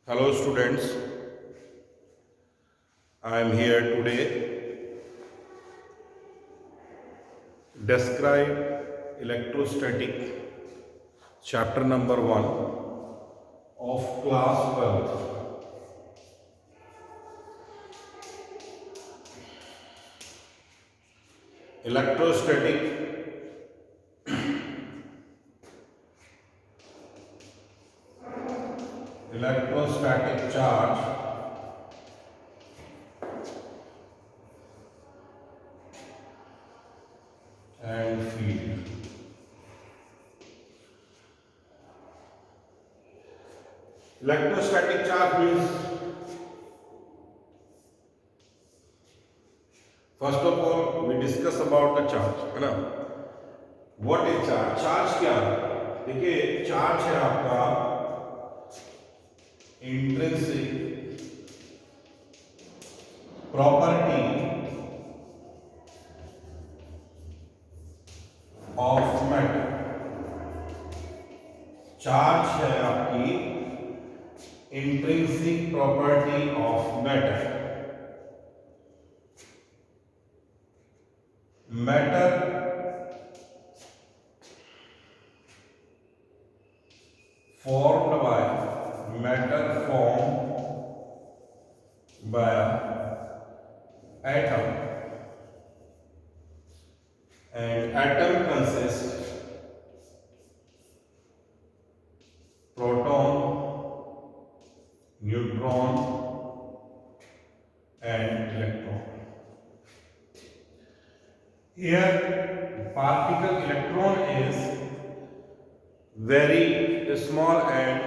Hello students, I am here today describe electrostatic chapter number 1 of class 12. Electrostatic charge and field. Electrostatic charge means, first of all we discuss about the charge, है ना? What is charge? Charge क्या है? देखिए charge है आपका intrinsic property of matter. Charge है आपकी intrinsic property of matter. Matter formed by atom, and atom consists proton, neutron and electron. Here particle electron is very small and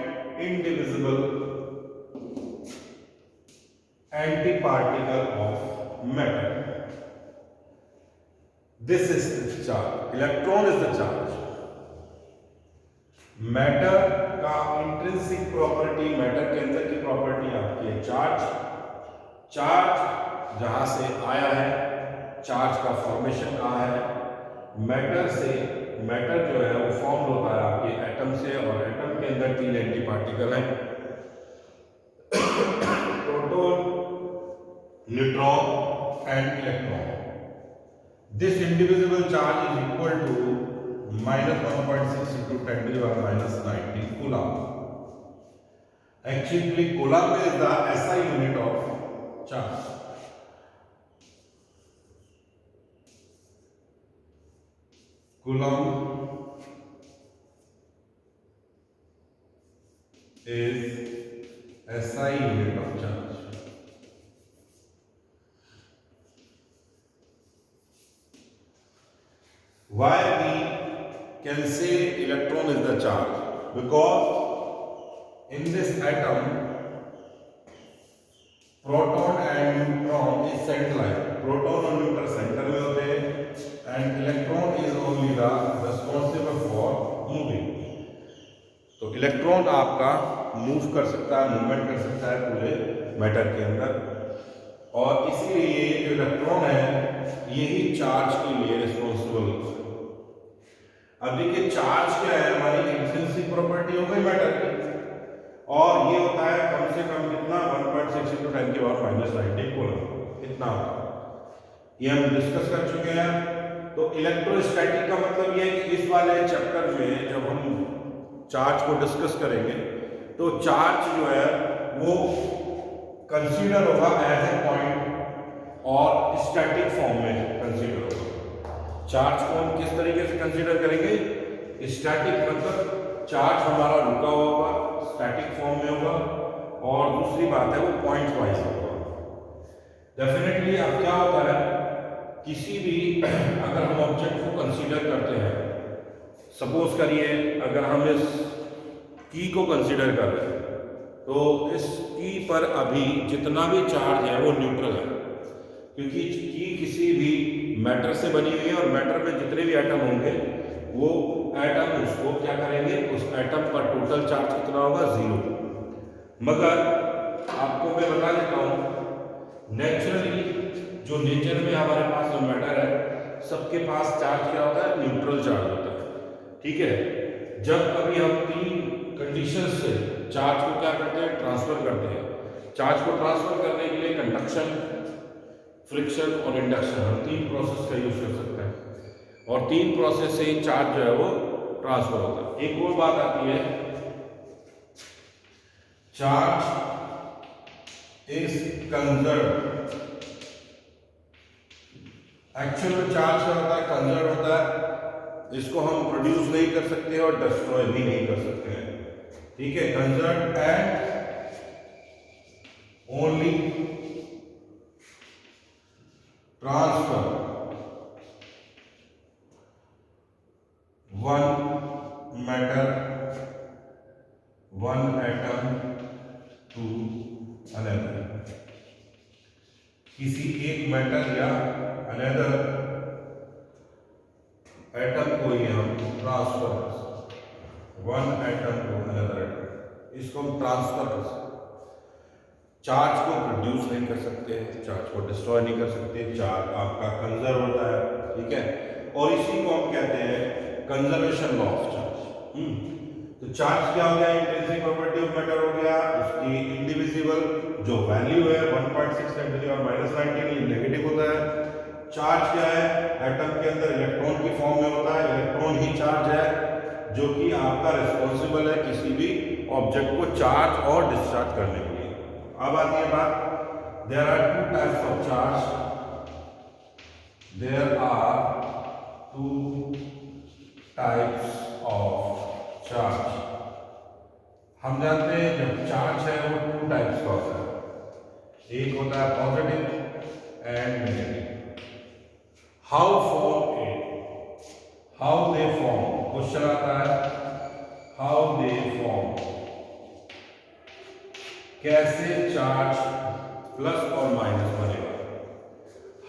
indivisible antiparticle of matter. This is the charge. Electron is the charge. Matter का intrinsic property, matter के अंदर की property आपकी है charge. Charge जहां से आया है, चार्ज का फॉर्मेशन कहाँ है? मैटर से। मैटर जो है वो फॉर्म होता है आपके एटम से, और एटम के अंदर 3 एंटी पार्टिकल हैं, proton, neutron and electron. This indivisible charge is equal to -1.6 into 10⁻⁻90 coulomb. Actually, coulomb is the SI unit of charge. Coulomb is SI unit of charge. Why we can say electron is the charge? Because in this atom proton and neutron is centralized. Proton और neutron center में होते हैं, and electron is only the responsible for moving. तो electron आपका move कर सकता है, movement कर सकता है पूरे मैटर के अंदर, और इसलिए ये जो इलेक्ट्रॉन है यही चार्ज के लिए रिस्पॉन्सिबल होता है। अब देखिए चार्ज क्या है, हमारी इंट्रिंसिक प्रॉपर्टी हो गई मैटर की, और ये होता है कम से कम कितना 1.6 into 10⁻⁻90 कूलम, इतना होता है। ये हम डिस्कस कर चुके हैं। तो इलेक्ट्रोस्टैटिक का मतलब ये है कि इस वाले चैप्टर में जब हम चार्ज को डिस्कस करेंगे तो चार्ज जो है वो कंसीडर होगा एज ए पॉइंट और स्टैटिक फॉर्म में कंसीडर होगा। चार्ज को हम किस तरीके से कंसीडर करेंगे? स्टैटिक मतलब चार्ज हमारा रुका हुआ होगा, स्टैटिक फॉर्म में होगा, और दूसरी बात है वो पॉइंट वाइज होगा। डेफिनेटली अब क्या होता है, किसी भी अगर हम ऑब्जेक्ट को कंसीडर करते हैं, सपोज करिए अगर हम इस की को कंसीडर कर रहे हैं, तो इस की पर अभी जितना भी चार्ज है वो न्यूट्रल है, क्योंकि की किसी भी मैटर से बनी हुई है, और मैटर में जितने भी एटम होंगे वो एटम उसको क्या करेंगे, उस एटम पर टोटल चार्ज कितना होगा? 0। मगर आपको मैं बता देता हूँ, नेचुरली जो नेचर में हमारे पास जो मैटर है सबके पास चार्ज क्या होता है? न्यूट्रल चार्ज होता है। ठीक है, जब कभी हम 3 कंडीशन से चार्ज को क्या करते हैं, ट्रांसफर करते हैं। चार्ज को ट्रांसफर करने के लिए कंडक्शन, फ्रिक्शन और इंडक्शन, हम 3 प्रोसेस का यूज कर सकते हैं और 3 प्रोसेस से ही चार्ज जो है वो ट्रांसफर होता है। एक और बात आती है, चार्ज इज कंजर्व। एक्चुअल में चार्ज क्या होता है, कंजर्व होता है। इसको हम प्रोड्यूस नहीं कर सकते और डिस्ट्रॉय भी नहीं कर सकते हैं, ठीक है। Conserve and only transfer one matter, one atom to another. किसी एक मैटर या अनदर एटम को ही हम ट्रांसफर कर सकते, one atom to another atom, इसको हम ट्रांसफर कर सकते। चार्ज को प्रोड्यूस नहीं कर सकते, चार्ज को डिस्ट्रॉय नहीं कर सकते, चार्ज आपका कंजर्व होता है, ठीक है। और इसी को हम कहते हैं कंजर्वेशन लॉ ऑफ चार्ज। तो चार्ज क्या हो गया, इंट्रिंसिक प्रॉपर्टी ऑफ मैटर हो गया, उसकी इंडिविजिबल जो वैल्यू है 1.6 × 10⁻19 ये नेगेटिव होता है। चार्ज क्या है, एटम के अंदर इलेक्ट्रॉन की फॉर्म में होता है, इलेक्ट्रॉन ही चार्ज है जो कि आपका रिस्पॉन्सिबल है किसी भी ऑब्जेक्ट को चार्ज और डिस्चार्ज करने के लिए। अब आती है बात, there are 2 types of charge, there are 2 types of charge. हम जानते हैं जब चार्ज है वो 2 टाइप्स का होता है, एक होता है positive and negative. How form it, how they form, question आता है हाउ दे फॉर्म, कैसे चार्ज प्लस और माइनस बनेगा।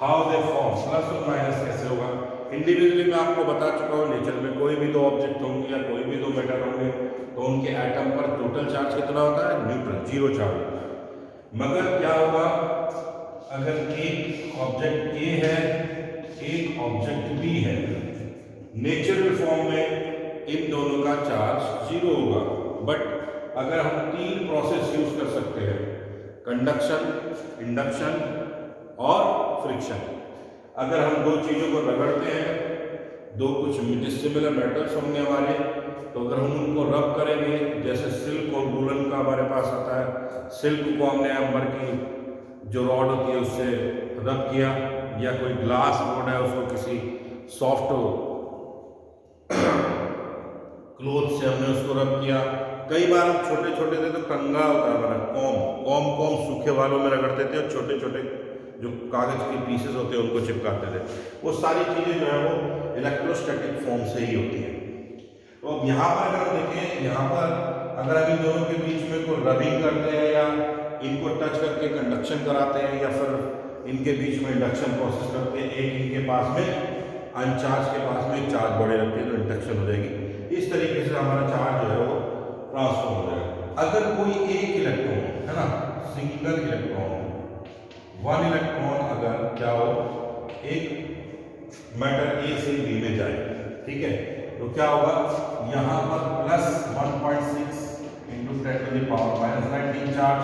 हाउ दे फॉर्म, प्लस और माइनस कैसे होगा। इंडिविजुअली मैं आपको बता चुका हूँ, नेचर में कोई भी 2 ऑब्जेक्ट होंगे या कोई भी 2 मैटर होंगे तो उनके एटम पर टोटल चार्ज कितना होता है, न्यूट्रल, 0 चार्ज होता है। मगर क्या होगा अगर एक ऑब्जेक्ट ए है, एक ऑब्जेक्ट बी है, नेचुरल फॉर्म में इन दोनों का चार्ज 0 होगा। बट अगर हम 3 प्रोसेस यूज कर सकते हैं, कंडक्शन, इंडक्शन और फ्रिक्शन। अगर हम 2 चीजों को रगड़ते हैं, 2 कुछ डिसिमिलर मेटल्स होंगे हमारे, तो अगर हम उनको रब करेंगे, जैसे सिल्क और वूलन का हमारे पास आता है, सिल्क को हमने अंबर की जो रॉड होती है उससे रब किया, या कोई ग्लास रॉड है उसको किसी सॉफ्ट क्लोथ से हमने उसको रब किया। कई बार हम छोटे छोटे थे तो कंगा होता है हमारा, कॉम सूखे वालों में रगड़ते थे और छोटे छोटे जो कागज के पीसेस होते हैं उनको चिपकाते थे। वो सारी चीज़ें जो है वो इलेक्ट्रोस्टैटिक फॉर्म से ही होती हैं। तो अब यहाँ पर अगर देखें, यहाँ पर अगर हम इन दोनों के बीच में कोई रबिंग करते हैं या इनको टच करके कंडक्शन कराते हैं या फिर इनके बीच में इंडक्शन प्रोसेस करते हैं, एक इनके पास में अनचार्ज के पास में चार्ज बढ़े रखते हैं तो इंडक्शन हो जाएगी। इस तरीके से हमारा चार्ज जो है वो ट्रांसफर हो जाएगा। अगर कोई एक इलेक्ट्रॉन है ना, सिंगल इलेक्ट्रॉन, 1 इलेक्ट्रॉन अगर क्या हो एक मैटर ए से बी में जाए, ठीक है, तो क्या होगा, यहाँ पर प्लस 1.6 × 10⁻⁻19 चार्ज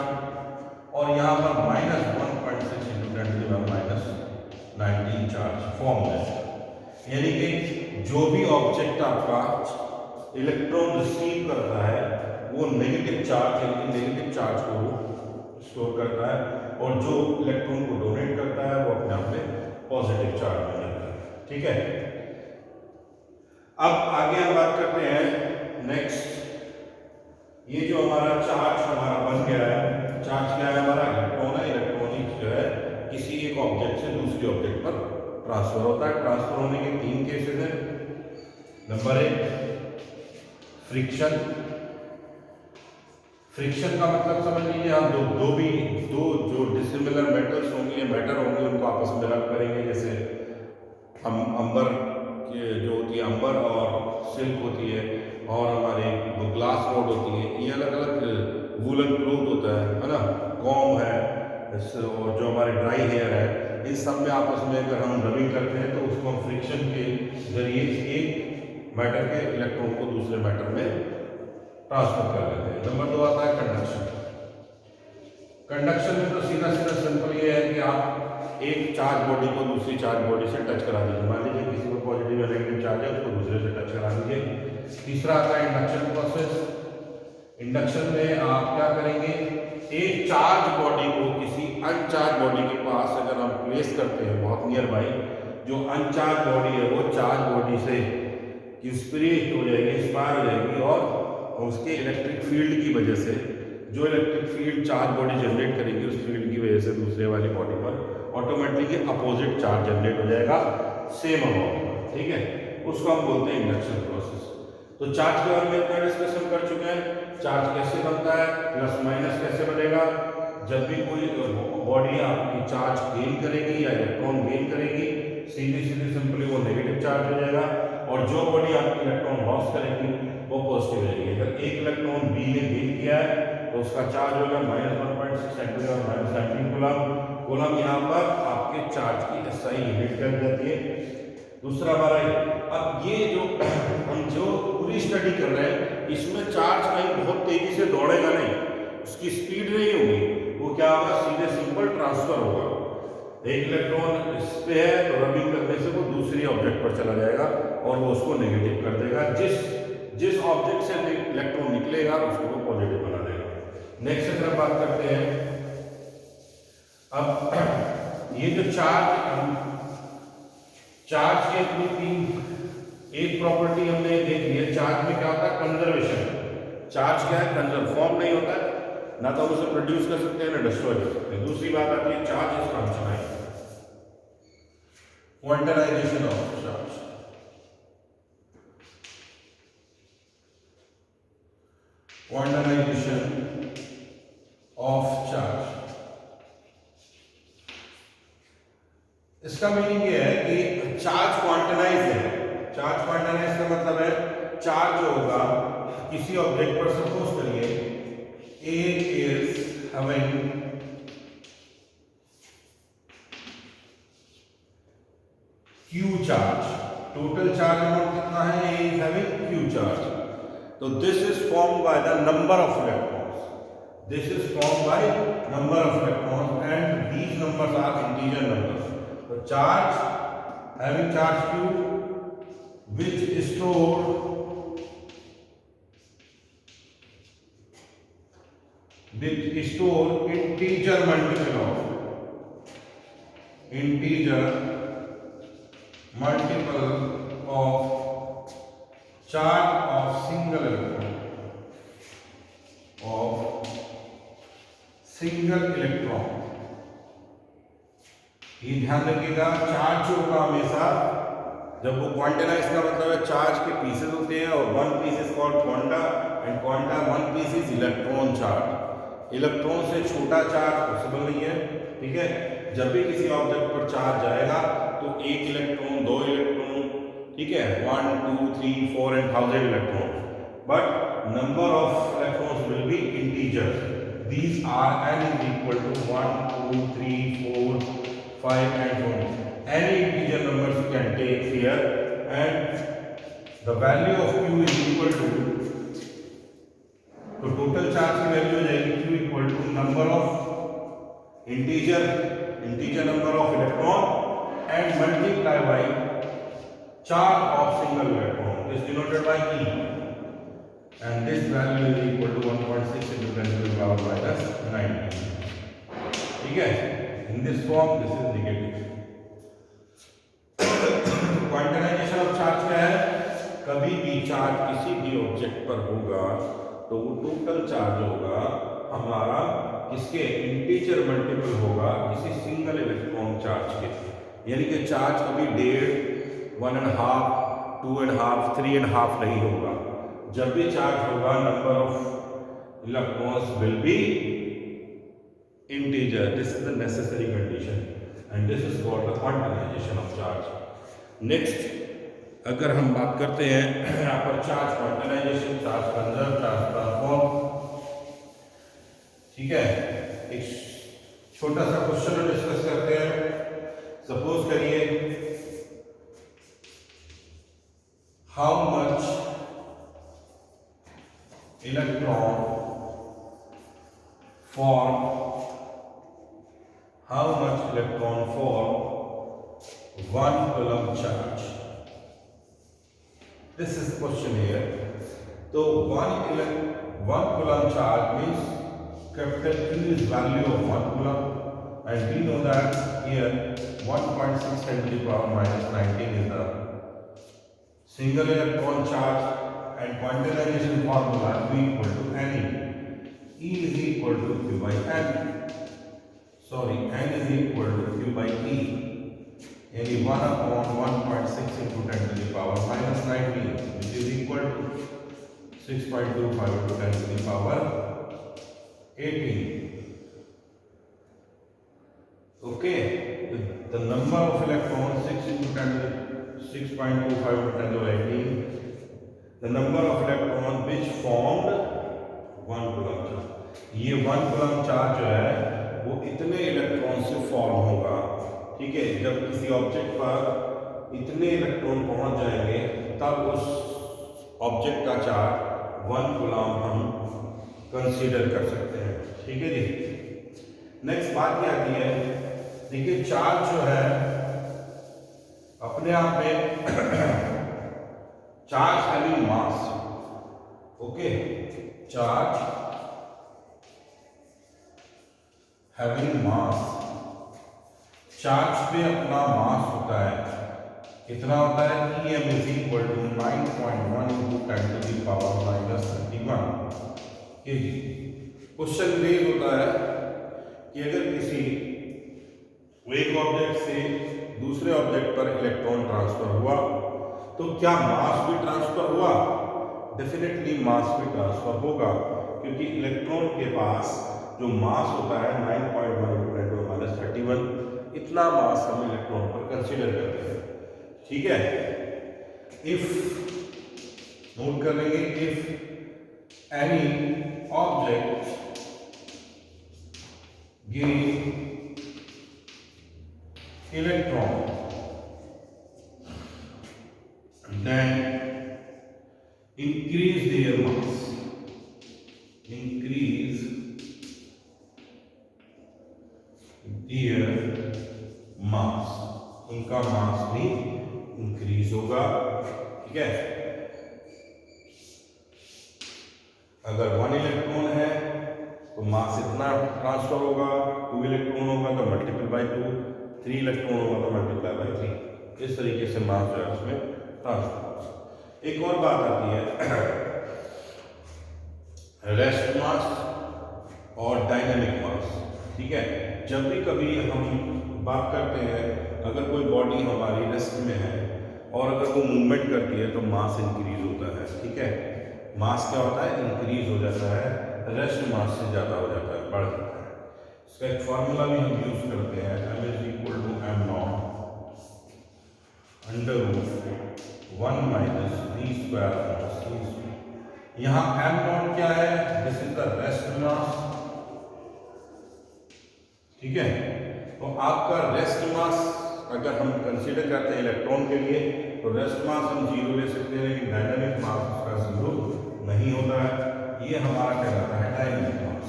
और यहाँ पर माइनस 1.6 × 10⁻⁻19 चार्ज फॉर्म है। यानी कि जो भी ऑब्जेक्ट आपका इलेक्ट्रॉन रिसीव करता है वो नेगेटिव चार्ज, यानी नेगेटिव चार्ज को वो स्टोर करता है, और जो इलेक्ट्रॉन को डोनेट करता है वो अपने आप में पॉजिटिव चार्ज बन जाता है, ठीक है। अब आगे हम बात करते हैं नेक्स्ट, ये जो हमारा चार्ज हमारा बन गया है, चार्ज क्या है हमारा, इलेक्ट्रॉन है। इलेक्ट्रॉनिक जो है किसी एक ऑब्जेक्ट से दूसरे ऑब्जेक्ट पर ट्रांसफर होता है। ट्रांसफर होने के 3 केसेस हैं। Number 1 friction. फ्रिक्शन का मतलब समझ लीजिए आप दो जो डिसिमिलर मेटल्स होंगे, मैटर होंगे, उनको आपस में रब करेंगे। जैसे हम अंबर के जो होती है, अंबर और सिल्क होती है, और हमारे जो ग्लास रॉड होती है, ये अलग अलग वूलन क्लोथ होता है ना, कॉम है, और जो हमारे ड्राई हेयर है, इन सब में आपस में अगर हम रबिंग करते हैं तो उसको हम फ्रिक्शन के जरिए एक मैटर के इलेक्ट्रॉन को दूसरे मैटर में ट्रांसफर कर लेते हैं। नंबर 2 आता है कंडक्शन। कंडक्शन में तो सीधा सीधा सिंपल ये है कि आप एक चार्ज बॉडी को दूसरी चार्ज बॉडी से टच करा दीजिए। मान लीजिए किसी को पॉजिटिव या नेगेटिव चार्ज है, उसको दूसरे से टच करा दीजिए। तीसरा आता है इंडक्शन प्रोसेस। इंडक्शन में आप क्या करेंगे, एक चार्ज बॉडी को किसी अनचार्ज बॉडी के पास अगर हम प्लेस करते हैं बहुत नियर बाई, जो अनचार्ज बॉडी है वो चार्ज बॉडी से इंस्पिरेट हो जाएगी, इंस्पायर हो जाएगी, और उसके इलेक्ट्रिक फील्ड की वजह से जो electric field charge body generate करेगी, उस फील्ड की वजह से दूसरे वाली बॉडी पर ऑटोमेटिकली अपोजिट चार्ज जनरेट हो जाएगा सेम अमाउंट पर, ठीक है। उसको हम बोलते हैं इंडक्शन प्रोसेस। तो चार्ज के बारे में इतना डिस्कशन कर चुके हैं। चार्ज कैसे बनता है, प्लस माइनस कैसे बनेगा। जब भी कोई बॉडी आपकी चार्ज गेन करेगी या इलेक्ट्रॉन गेन करेगी, सीधी सीधी सिंपली वो नेगेटिव चार्ज हो जाएगा, और जो बॉडी आपकी इलेक्ट्रॉन लॉस करेगी वो पॉजिटिव रहेगी। अगर एक इलेक्ट्रॉन बी ने गेन किया है तो उसका चार्ज होगा -1.6 × 10⁻⁷ कूलम। कूलम यहाँ पर आपके चार्ज की SI यूनिट कर जाती है। दूसरा हमारा, अब ये जो हम जो पूरी स्टडी कर रहे हैं, इसमें चार्ज कहीं बहुत तेजी से दौड़ेगा नहीं, उसकी स्पीड नहीं होगी, वो क्या होगा, सीधे सिंपल ट्रांसफर होगा। एक इलेक्ट्रॉन इस पे है तो रबिंग करने से वो दूसरी ऑब्जेक्ट पर चला जाएगा और वो उसको नेगेटिव कर देगा। जिस ऑब्जेक्ट से इलेक्ट्रॉन निकलेगा उसको वो पॉजिटिव बना देगा। नेक्स्ट अगर बात करते हैं, अब ये जो चार्ज के अपनी तीन, एक प्रॉपर्टी हमने देख ली है। चार्ज में क्या होता है, कंजर्वेशन। चार्ज क्या है, कंजर्व, फॉर्म नहीं होता है, ना तो हम उसे प्रोड्यूस कर सकते हैं ना डिस्ट्रॉय कर सकते हैं। दूसरी बात आती है charge is quantized, quantization of charge. Quantization of charge, इसका मीनिंग ये है कि चार्ज क्वांटाइज है। चार्ज क्वांटाइज का मतलब है चार्ज जो होगा किसी ऑब्जेक्ट पर, सपोज करिए A is having Q charge, total charge amount कितना है, A is having Q charge, तो this is formed by the number of electrons, this is formed by number of electrons and these numbers are integer numbers. So charge having charge Q which is stored with store integer multiple of charge of single electron, ये ध्यान रखिएगा। Charge होगा हमेशा, जब वो quantize का मतलब है चार्ज के पीसेस होते हैं, और one piece is called quanta and quanta one piece is electron charge. Electron से छोटा चार्ज पॉसिबल नहीं है, ठीक है। जब भी किसी ऑब्जेक्ट पर चार्ज जाएगा तो एक इलेक्ट्रॉन, दो इलेक्ट्रॉन, ठीक है, 1 2 3 4 and 1000 electron, but number of electrons will be integers. These are n is equal to 1 2 3 4 5 and so on. Any integer numbers you can take here, and the value of Q is equal to, तो total charge की value हो जाएगी Q equal to number of integer number of electron and multiply by charge of single electron, this denoted by E, and this value is equal to 1.6 into 10 to the power minus 9, ठीक है। In this form this is negative. Quantization of charge क्या है, कभी भी charge किसी भी object पर होगा तो वो टोटल चार्ज होगा हमारा किसके, इंटीजर मल्टीपल होगा किसी सिंगल इलेक्ट्रॉन चार्ज के। यानी कि चार्ज कभी 1.5 1.5 2.5 3.5 नहीं होगा। जब भी चार्ज होगा number of electrons will B integer, this is the necessary condition and this is called the quantization of charge. Next अगर हम बात करते हैं यहाँ पर charge quantization, charge conserve, charge transform, ठीक है। एक छोटा सा क्वेश्चन डिस्कस करते हैं। सपोज करिए how much electron form, how much electron form 1 coulomb charge? This is the question here. So 1 coulomb charge means capital Q is value of 1 coulomb, and we know that here 1.6 10 to the power minus 19 is the single electron charge, and quantization formula V equal to Ne. E is equal to Q by N. Sorry, N is equal to Q by E. यानी 1 upon 1.6 into 10 to the power minus 19, which is equal to 6.25 into 10 to the power 18. Okay, the number of electrons 6 into 10 to the 6.25 into 10 to the 18. The number of electrons which formed 1 coulomb charge. ये 1 coulomb charge जो है वो इतने electron से form होगा, ठीक है। जब किसी ऑब्जेक्ट पर इतने इलेक्ट्रॉन पहुंच जाएंगे तब उस ऑब्जेक्ट का चार्ज 1 कूलम हम कंसीडर कर सकते हैं, ठीक है जी। नेक्स्ट बात क्या आती है, देखिए चार्ज जो है अपने आप में charge having mass, okay, charge having mass, charge पे अपना मास होता है, कितना होता है, Em is equal to 9.1 into 10 to the power minus 31 kg। Question raise होता है कि अगर किसी एक ऑब्जेक्ट से दूसरे ऑब्जेक्ट पर इलेक्ट्रॉन ट्रांसफर हुआ तो क्या मास भी ट्रांसफर हुआ? डेफिनेटली मास भी ट्रांसफर होगा, क्योंकि इलेक्ट्रॉन के पास जो मास होता है 9.1 into 10 to the minus 31, इतना मास हम इलेक्ट्रॉन पर कंसीडर करते हैं, ठीक है। इफ नोट कर लेंगे, if any object give electron then increase their mass, increase their mass, उनका मास भी इंक्रीज होगा, ठीक है। अगर 1 इलेक्ट्रॉन है तो मास इतना ट्रांसफर होगा, 2 इलेक्ट्रॉन होगा तो मल्टीपल बाय 2, 3 इलेक्ट्रॉन होगा तो मल्टीप्लाई बाय 3, इस तरीके से मास जो है उसमें ट्रांसफर होगा। एक और बात आती है रेस्ट मास और डायनामिक मास, ठीक है। जब भी कभी हम बात करते हैं, अगर कोई बॉडी हमारी रेस्ट में है और अगर वो मूवमेंट करती है तो मास इंक्रीज होता है, ठीक है। मास क्या होता है, इंक्रीज हो जाता है, रेस्ट मास से ज़्यादा हो जाता है, बढ़ जाता है। इसका एक फॉर्मूला भी हम यूज करते हैं, m is equal to m not under root 1 minus v square upon c square. यहाँ m नॉट क्या है, this is the rest mass, ठीक है। तो आपका रेस्ट मास अगर हम कंसीडर करते हैं इलेक्ट्रॉन के लिए तो रेस्ट मास हम 0 ले सकते हैं, लेकिन डायनामिक मास उसका 0 नहीं होता है, ये हमारा कहलाता है डायनामिक मास।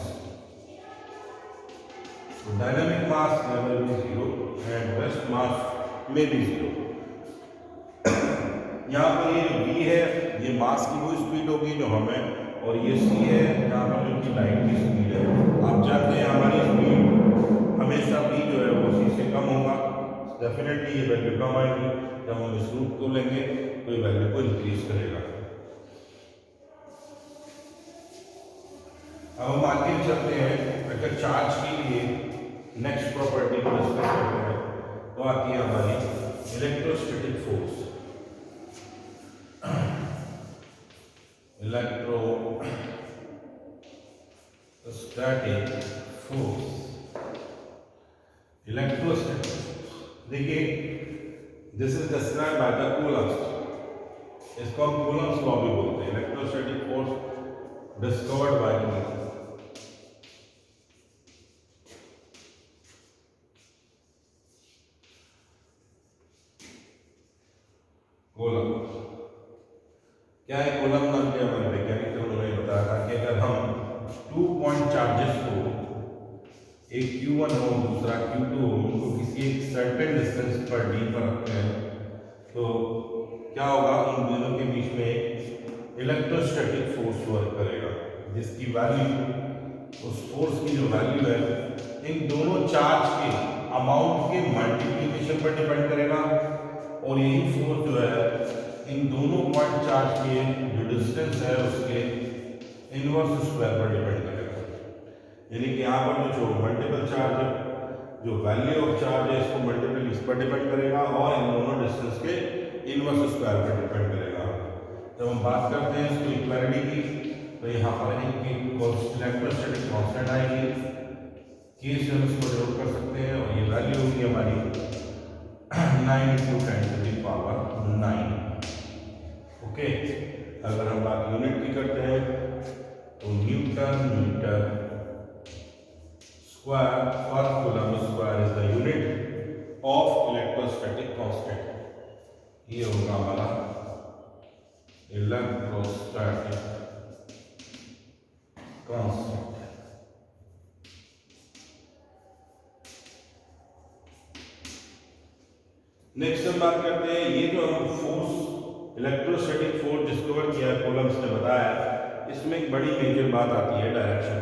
तो डायनामिक मास लेवल भी 0 एंड रेस्ट मास में भी 0। यहाँ पर ये v है, ये मास की वो स्पीड होगी जो हमें, और ये c है यहाँ पर जो कि लाइट की स्पीड है। आप जानते हैं हमारी स्पीड हमेशा v जो है वो c से कम होगा, डेफिनेटली ये वैल्यू कम आएगी। जब हम इस रूट को लेंगे तो ये वैल्यू को इंक्रीज करेगा। अब हम आगे चलते हैं, अगर चार्ज के लिए नेक्स्ट प्रॉपर्टी को डिस्कस करते हैं तो आती है हमारी electrostatic force. Electrostatic force, electrostatic, देखिए this is described by the Coulomb's, इसको हम कूलम्स लॉ भी बोलते हैं। Electrostatic force discovered by Coulomb's. Coulomb क्या है? कूलम नाम के हमारे वैज्ञानिक थे, उन्होंने बताया था 2 पॉइंट चार्जेस को, एक Q1 हो दूसरा Q2 हो, उनको किसी एक सर्टेन डिस्टेंस पर D पर रखते हैं, तो क्या होगा, इन दोनों के बीच में इलेक्ट्रोस्टैटिक फोर्स वर्क करेगा, जिसकी वैल्यू, उस फोर्स की जो वैल्यू है इन दोनों चार्ज के अमाउंट के मल्टीप्लिकेशन पर डिपेंड करेगा, और यही फोर्स जो है इन दोनों पॉइंट चार्ज के जो डिस्टेंस है उसके इनवर्स स्क्वायर पर डिपेंड करेगा। यानी कि यहाँ पर जो मल्टीपल चार्ज, जो वैल्यू ऑफ चार्ज है इसको मल्टीपल इस पर डिपेंड करेगा और इन दोनों डिस्टेंस के इनवर्स स्क्वायर पर डिपेंड करेगा। जब हम बात करते हैं इसको इक्वालिटी की, तो यहाँ पर इलेक्ट्रोस्टैटिक कांस्टेंट आएगी, के से हम इसको डिनोट कर सकते हैं, और ये वैल्यू होगी हमारी 9 × 10⁹ ओके। अगर हम बात यूनिट की करते हैं तो न्यूटन मीटर स्क्वायर पर coulomb square is the unit of electrostatic constant. ये होगा हमारा इलेक्ट्रोस्टैटिक कांस्टेंट। नेक्स्ट हम बात करते हैं, ये जो हम फोर्स, इलेक्ट्रोस्टैटिक फोर्स डिस्कवर किया कूलम्स ने बताया, इसमें एक बड़ी मेजर बात आती है डायरेक्शन।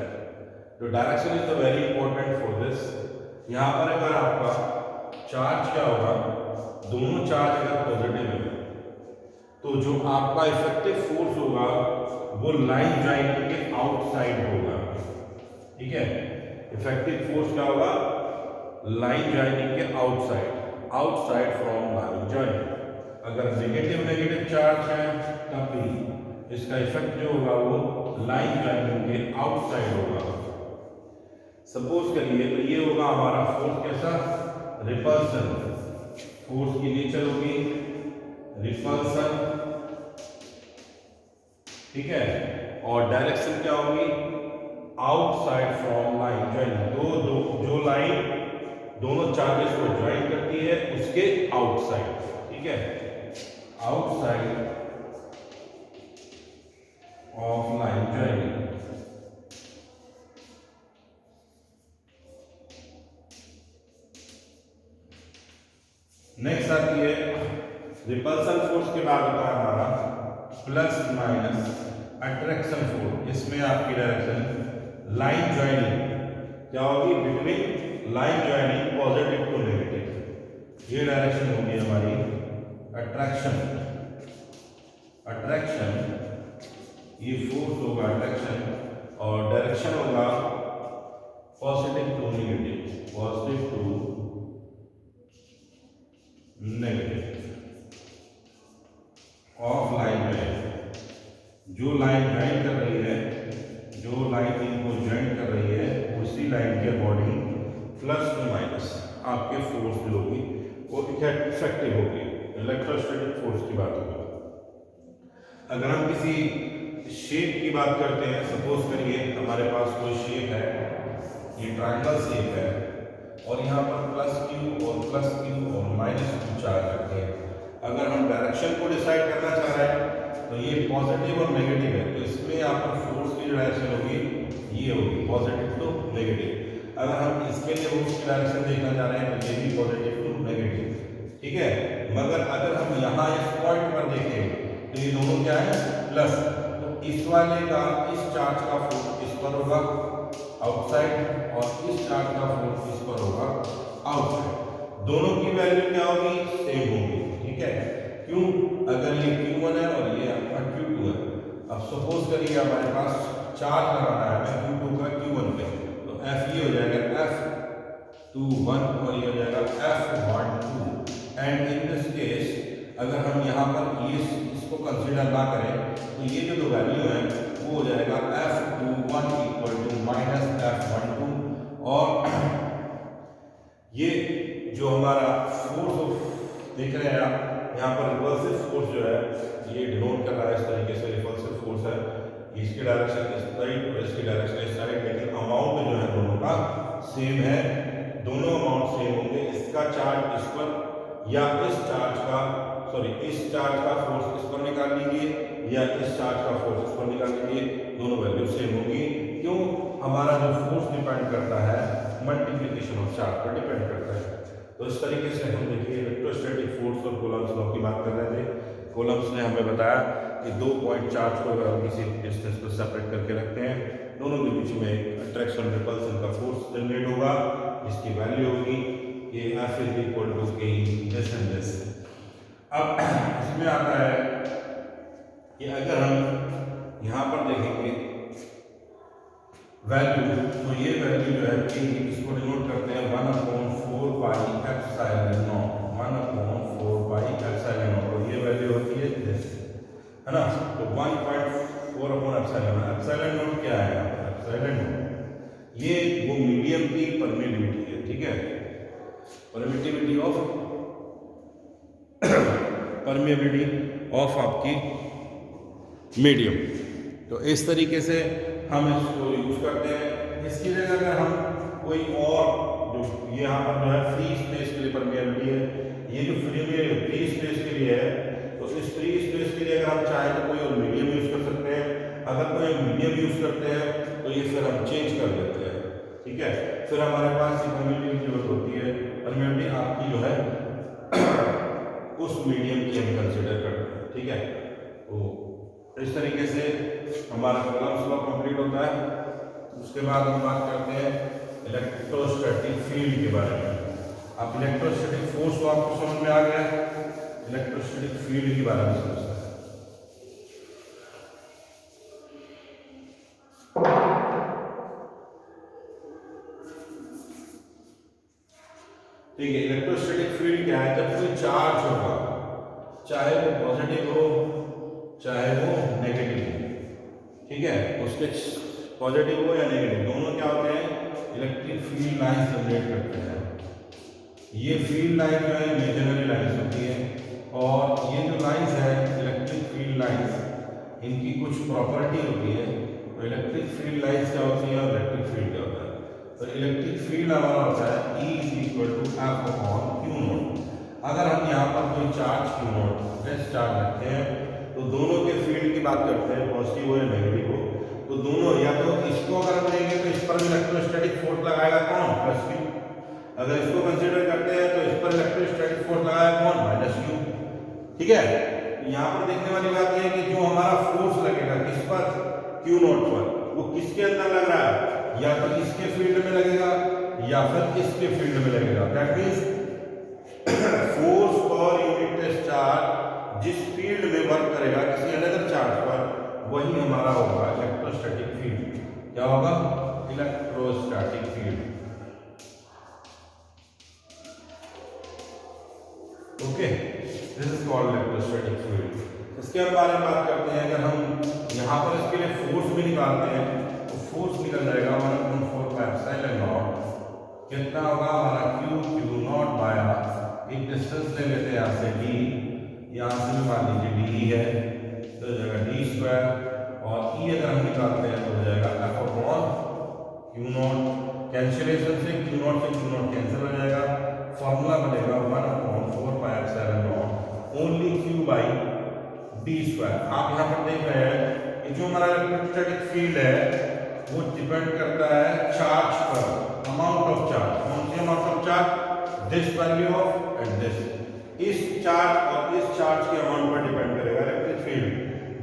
तो direction is the very important for this. यहाँ पर अगर आपका चार्ज क्या होगा, दोनों चार्ज अगर पॉजिटिव है तो जो आपका इफेक्टिव फोर्स होगा वो लाइन जॉइनिंग के आउटसाइड होगा, ठीक है। इफेक्टिव फोर्स क्या होगा, लाइन जॉइनिंग के आउटसाइड फ्रॉम लाइन जॉइनिंग। अगर नेगेटिव चार्ज है तब भी इसका इफेक्ट जो होगा वो लाइन जॉइनिंग के आउटसाइड होगा। सपोज करिए तो ये होगा हमारा फोर्स कैसा, रिपल्सन। फोर्स की नेचर होगी रिपल्सन, ठीक है, और डायरेक्शन क्या होगी, आउटसाइड फ्रॉम लाइन जॉइनिंग। जो लाइन दोनों चार्जेस को ज्वाइन करती है उसके आउटसाइड, ठीक है, outside of line joining. Next आती है रिपल्सन फोर्स के बाद होता है हमारा प्लस माइनस अट्रैक्शन फोर्स। इसमें आपकी डायरेक्शन लाइन जॉइनिंग क्या होगी, between line joining positive to negative, ये डायरेक्शन होगी हमारी अट्रैक्शन। ये फोर्स होगा अट्रैक्शन, और डायरेक्शन होगा positive to negative of line joining. जो लाइन ज्वाइन कर रही है, जो लाइन इनको ज्वाइन कर रही है, उसी लाइन के अकॉर्डिंग प्लस टू माइनस आपके फोर्स जो होगी वो इफेक्टिव होगी। इलेक्ट्रोस्टैटिक फोर्स की बात होगी। अगर हम किसी शेप की बात करते हैं, सपोज करिए हमारे पास कोई शेप है, ये ट्रायंगल शेप है, और यहाँ पर प्लस क्यू और माइनस क्यू चार्ज रखते हैं। अगर हम डायरेक्शन को डिसाइड करना चाह रहे हैं तो ये पॉजिटिव और नेगेटिव है, तो इसमें यहाँ पर फोर्स की डायरेक्शन होगी, ये होगी पॉजिटिव टू नेगेटिव। अगर हम इसके लिए फोर्स की डायरेक्शन देखना चाह रहे हैं तो ये भी पॉजिटिव टू नेगेटिव, ठीक है। मगर अगर हम यहाँ इस पॉइंट पर देखें तो ये दोनों क्या है, प्लस, तो इस वाले का, इस चार्ज का फोर्स इस पर होगा आउटसाइड, और इस चार्ज का फोर्स इस पर होगा आउटसाइड। दोनों की वैल्यू क्या होगी, सेम होगी, ठीक है। क्यों, अगर ये Q1 है और ये आपका Q2 है। अब सपोज करिए हमारे पास चार्ज लगाना है Q2 का Q1 पे, तो F ये हो जाएगा F21 और ये हो जाएगा F12। And in this case अगर हम यहाँ पर ये इसको कंसीडर ना करें तो ये जो वैल्यू है वो हो जाएगा F21 = -F12, और ये जो हमारा फोर्स देख रहे हैं आप यहाँ पर, रिपल्सिव फोर्स जो है ये डिनोट कर रहा है इस तरीके से, रिपल्सिव फोर्स है, इसकी डायरेक्शन इस साइड और इसकी डायरेक्शन इस साइड, लेकिन अमाउंट जो है दोनों का सेम है, दोनों अमाउंट सेम होंगे। इसका चार्ज इस पर, या इस चार्ज का फोर्स इस पर निकाल लीजिए, या इस चार्ज का फोर्स इस पर निकाल लीजिए, दोनों वैल्यू सेम होगी। क्यों? हमारा जो फोर्स डिपेंड करता है मल्टीप्लिकेशन ऑफ चार्ज पर डिपेंड करता है। तो इस तरीके से हम देखिए इलेक्ट्रोस्टैटिक फोर्स और कूलम्ब्स लॉ की बात कर रहे थे। कूलम्ब्स ने हमें बताया कि 2 पॉइंट चार्ज को अगर हम किसी डिस्टेंस पर सेपरेट करके रखते हैं, दोनों के बीच में एक अट्रैक्शन रिपल्सन का फोर्स जनरेट होगा, जिसकी वैल्यू होगी कि F इज इक्वल टू के दिस एंड दिस। अब इसमें आता है कि अगर हम यहाँ पर देखेंगे वैल्यू, तो ये वैल्यू जो है कि इसको डिनोट करते हैं 1/4 pi epsilon not, 1/4 pi epsilon not, और ये वैल्यू होती है दिस, है ना। तो 1.4 एप्सिलॉन नॉट क्या है? एप्सिलॉन नॉट ये वो मीडियम की परमिटिविटी है, ठीक है, परमिटिविटी ऑफ आपकी मीडियम। तो इस तरीके से हम इसको यूज करते हैं। इसकी जगह अगर हम कोई और जो यहाँ पर जो है फ्री स्पेस के लिए परमिटिविटी है, ये जो फ्री स्पेस के लिए है, तो इस फ्री स्पेस के लिए अगर हम चाहें तो कोई और मीडियम यूज कर सकते हैं। अगर कोई मीडियम यूज करते हैं तो ये फिर हम चेंज कर देते हैं, ठीक है। फिर हमारे पास परमिटिविटी की जरूरत होती है, परमिटिविटी आपकी जो है उस मीडियम की हम कंसिडर करते हैं, ठीक है। तो इस तरीके से हमारा कूलम्ब्स लॉ कंप्लीट होता है। उसके बाद हम बात करते हैं इलेक्ट्रोस्टैटिक फील्ड के बारे में। अब इलेक्ट्रोस्टैटिक फोर्स तो आपको समझ में आ गया, इलेक्ट्रोस्टैटिक फील्ड के बारे में समझते हैं। ठीक है, इलेक्ट्रोस्टैटिक फील्ड क्या है? जब कोई चार्ज होगा, चाहे वो पॉजिटिव हो चाहे वो नेगेटिव हो, ठीक है, उसके पॉजिटिव हो या नेगेटिव, दोनों क्या होते हैं? इलेक्ट्रिक फील्ड लाइंस जनरेट करते हैं। ये फील्ड लाइन जो है इमेजिनरी लाइंस होती है, और ये जो लाइंस है इलेक्ट्रिक फील्ड लाइंस, इनकी कुछ प्रॉपर्टी होती है। तो इलेक्ट्रिक फील्ड लाइंस क्या होती है और इलेक्ट्रिक फील्ड क्या होता है? तो इलेक्ट्रिक फील्ड हमारा होता है E = F/Q0। अगर हम यहाँ पर कोई चार्ज Q0 प्लस चार्ज रखते हैं, तो दोनों के फील्ड की बात करते हैं, पॉजिटिव हो या नेगेटिव हो, तो दोनों या तो इसको अगर हम लेंगे तो इस पर इलेक्ट्रोस्टैटिक फोर्स लगाएगा कौन? +Q। अगर इसको कंसीडर करते हैं तो इस पर इलेक्ट्रोस्टैटिक फोर्स लगाएगा कौन? -Q, ठीक है। यहाँ पर देखने वाली बात यह है कि जो हमारा फोर्स लगेगा किस पर? Q0 पर, वो किसके अंदर लग रहा है? या तो इसके फील्ड में लगेगा या फिर इसके फील्ड में लगेगा। That means force per unit test charge जिस फील्ड में वर्क करेगा किसी अनदर चार्ज पर, वही हमारा होगा इलेक्ट्रोस्टैटिक फील्ड। क्या होगा? Electrostatic field. Okay, this is called electrostatic field. इसके बारे में बात करते हैं। अगर हम यहाँ पर इसके लिए फोर्स भी निकालते हैं तो फोर्स निकल जाएगा 1/4 पाई एप्सिलॉन नॉट। कितना होगा हमारा? Q0 बाय एक डिस्टेंस ले लेते हैं यहाँ से D, यहाँ से भी मान लीजिए D है, तो हो जाएगा D², और E अगर हम निकालते हैं तो हो जाएगा F/Q0। कैंसिलेशन से Q0 कैंसिल हो जाएगा, फॉर्मूला बनेगा 1/4 pi epsilon not only Q/D²। आप यहाँ पर देख रहे हैं कि जो हमारा इलेक्ट्रोस्टैटिक फील्ड है वो डिपेंड करता है चार्ज पर, अमाउंट ऑफ चार्ज। कौन सी amount of charge? This value of and this. इस चार्ज और इस चार्ज के अमाउंट पर डिपेंड करेगा इलेक्ट्रिक फील्ड।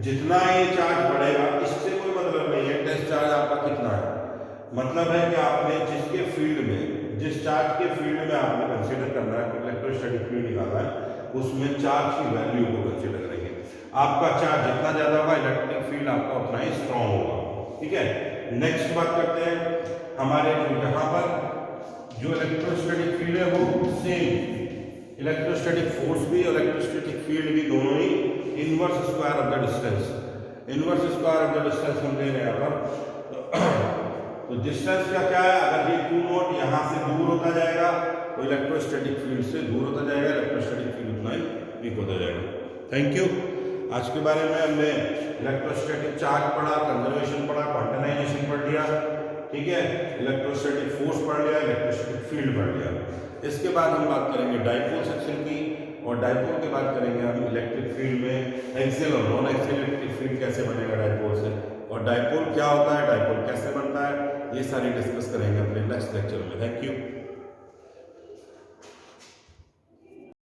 जितना ये चार्ज बढ़ेगा इससे कोई मतलब नहीं है टेस्ट चार्ज आपका कितना है, मतलब है कि आपने जिसके फील्ड में, जिस चार्ज के फील्ड में आपने कंसीडर करना है इलेक्ट्रोस्टैटिक फील्ड निकालना है, उसमें चार्ज की वैल्यू को कंसीडर करेंगे। आपका चार्ज जितना ज्यादा होगा इलेक्ट्रिक फील्ड आपका उतना ही स्ट्रांग होगा, ठीक है। नेक्स्ट बात करते हैं हमारे यहाँ पर जो इलेक्ट्रोस्टैटिक फील्ड है वो सेम, इलेक्ट्रोस्टैटिक फोर्स भी और इलेक्ट्रोस्टैटिक फील्ड भी दोनों ही inverse square of the distance, inverse square of the distance हम ले रहे हैं यहाँ पर। तो डिस्टेंस का क्या है? अगर ये Q0 यहाँ से दूर होता जाएगा तो इलेक्ट्रोस्टैटिक फील्ड से दूर होता जाएगा, इलेक्ट्रोस्टैटिक फील्ड उतना ही वीक होता जाएगा। Thank you. आज के बारे में हमने इलेक्ट्रोस्टैटिक चार्ज पढ़ा, कंजर्वेशन पढ़ा, क्वांटाइजेशन पढ़ लिया, ठीक है, इलेक्ट्रोस्टैटिक फोर्स पढ़ लिया, इलेक्ट्रोस्टैटिक फील्ड पढ़ लिया। इसके बाद हम बात करेंगे डाइपोल सेक्शन की। और डाइपोल की बात करेंगे हम इलेक्ट्रिक फील्ड में एक्सियल और नॉन एक्सियल इलेक्ट्रिक फील्ड कैसे बनेगा डाइपोल से, और डाइपोल क्या होता है, डाइपोल कैसे बनता है, ये सारी डिस्कस करेंगे अपने नेक्स्ट लेक्चर में। Thank you.